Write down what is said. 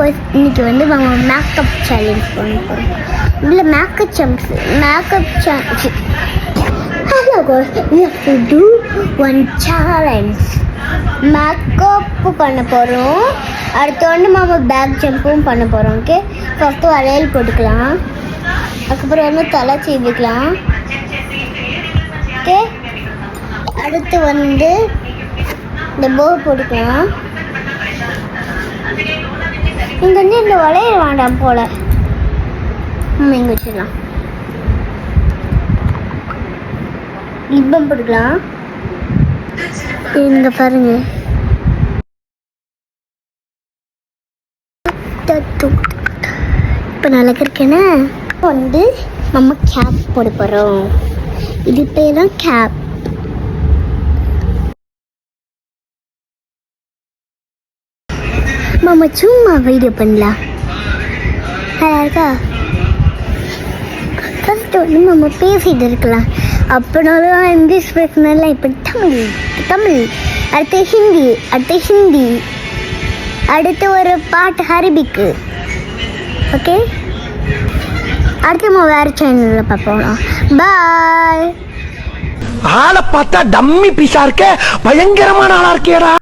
இன்னைக்கு வந்து நம்ம மேக்கப் சேலஞ்ச் பண்ண போகிறோம். இல்லை makeup challenge. Hello guys, we have to do one challenge. Makeup பண்ண போகிறோம். அடுத்து வந்து நம்ம பேக் ஜம்பும் பண்ண போகிறோம். ஓகே, ஃபஸ்ட்டு வளையல் போட்டுக்கலாம். அதுக்கப்புறம் வந்து தலை சீவிக்கலாம். ஓகே, அடுத்து வந்து இந்த போ போட்டுக்கலாம். இங்கே வந்து இந்த வளையல் வேண்டாம் போல், இங்கே வச்சிடலாம். லிப்பம் போட்டுக்கலாம். இங்கே பாருங்க, இப்போ நல்லா இருக்கேன்னா வந்து நம்ம கேப் போட போகிறோம். இது பேர் தான் கேப். மாமா சும்மா வீடியோ பண்ணலாம், நல்லா இருக்கா? ஃபஸ்ட்டு வந்து நம்ம பேசிகிட்டு இருக்கலாம். அப்படின்னாலும் இங்கிலீஷ் பேசினால இப்போ தமிழ் அடுத்து ஹிந்தி அடுத்து ஒரு பாட்டு அரபிக்கு. ஓகே, அடுத்து நம்ம வேறு சேனலில் பார்ப்போம். பாய். ஆளை பார்த்தா டம்மி பீஸா இருக்க, பயங்கரமான ஆளா இருக்கேடா.